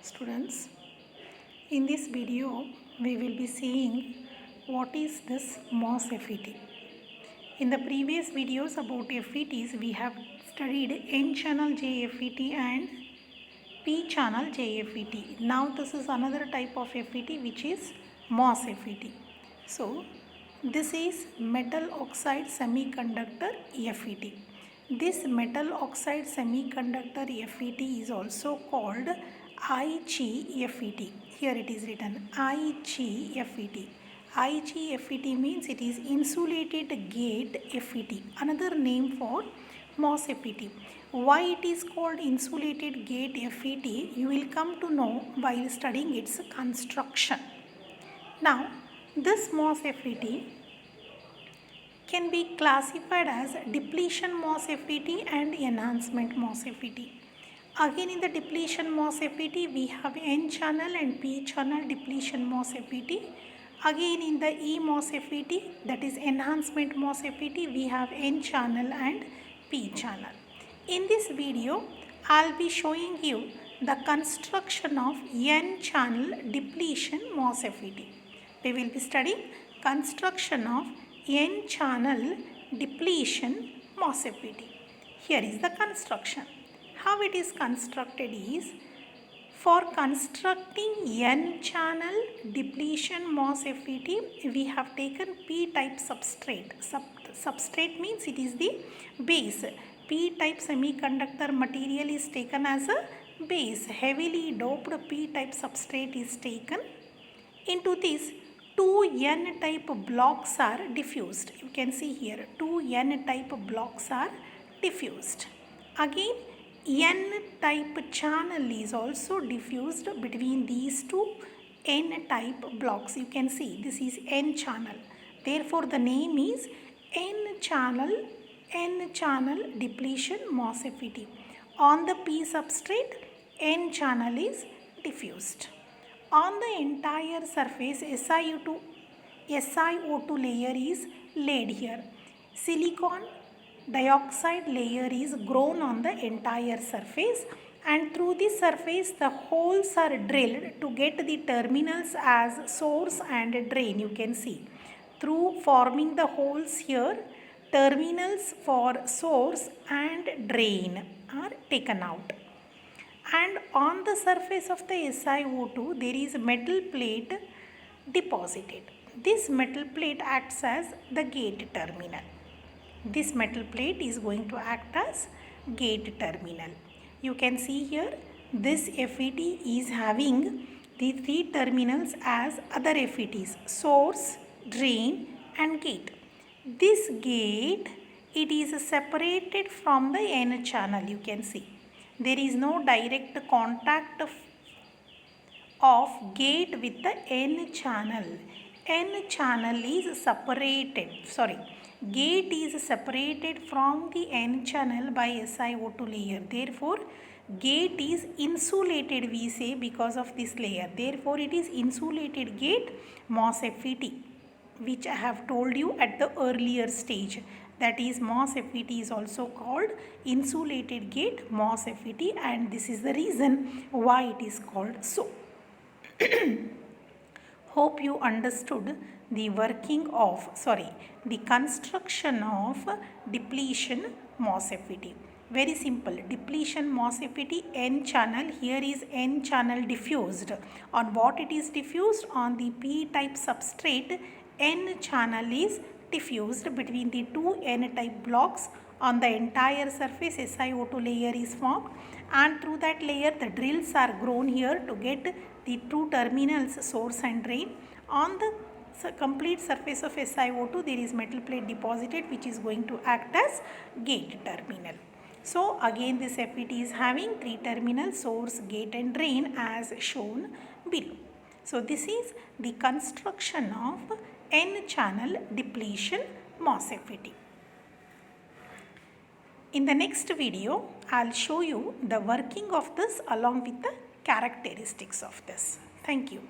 Students, in this video we will be seeing what is this MOS FET. In the previous videos about FETs we have studied N-channel JFET and P-channel JFET. Now this is another type of FET which is MOS FET. So this is metal oxide semiconductor FET. This metal oxide semiconductor FET is also called IGFET. Here it is written IGFET. IGFET means it is insulated gate FET, another name for MOS FET. Why it is called insulated gate FET, you will come to know while studying its construction. Now, this MOS FET can be classified as depletion MOS FET and enhancement MOS FET. Again, in the depletion MOS FET, we have N-channel and P-channel depletion MOS FET. Again, in the E-MOS FET, that is enhancement MOS FET, we have N-channel and P-channel. In this video, I will be showing you the construction of N-channel depletion MOS FET. We will be studying construction of N-channel depletion MOS FET. Here is the construction. How it is constructed is, for constructing N-channel depletion MOS FET, we have taken P-type substrate. Substrate means it is the base. P-type semiconductor material is taken as a base. Heavily doped P-type substrate is taken. Into this, two N-type blocks are diffused. You can see here, two N-type blocks are diffused. Again, N-type channel is also diffused between these two N-type blocks. You can see this is N-channel. Therefore, the name is N-channel depletion MOS FET. On the P substrate, N-channel is diffused. On the entire surface, SiO2 layer is laid here. Silicon dioxide layer is grown on the entire surface, and through this surface the holes are drilled to get the terminals as source and drain. You can see through forming the holes here, terminals for source and drain are taken out. And on the surface of the SiO2 there is a metal plate deposited. This metal plate acts as the gate terminal. This metal plate is going to act as gate terminal. You can see here this FET is having the three terminals as other FETs: source, drain and gate. This gate, it is separated from the N channel. You can see there is no direct contact of gate with the N channel. N channel is separated, gate is separated from the N channel by SiO2 layer. Therefore, gate is insulated, we say, because of this layer. Therefore, it is insulated gate MOS FET, which I have told you at the earlier stage. That is, MOS FET is also called insulated gate MOS FET, and this is the reason why it is called so. Hope you understood the the construction of depletion MOS FET. Very simple. Depletion MOS FET, N channel. Here is N channel diffused. On what it is diffused? On the P-type substrate, N channel is diffused between the two N-type blocks. On the entire surface, SiO2 layer is formed, and through that layer the drills are grown here to get the two terminals, source and drain. On the complete surface of SiO2 there is metal plate deposited, which is going to act as gate terminal. So again this FET is having three terminals: source, gate and drain, as shown below. So this is the construction of N-channel depletion MOS FET. In the next video, I will show you the working of this along with the characteristics of this. Thank you.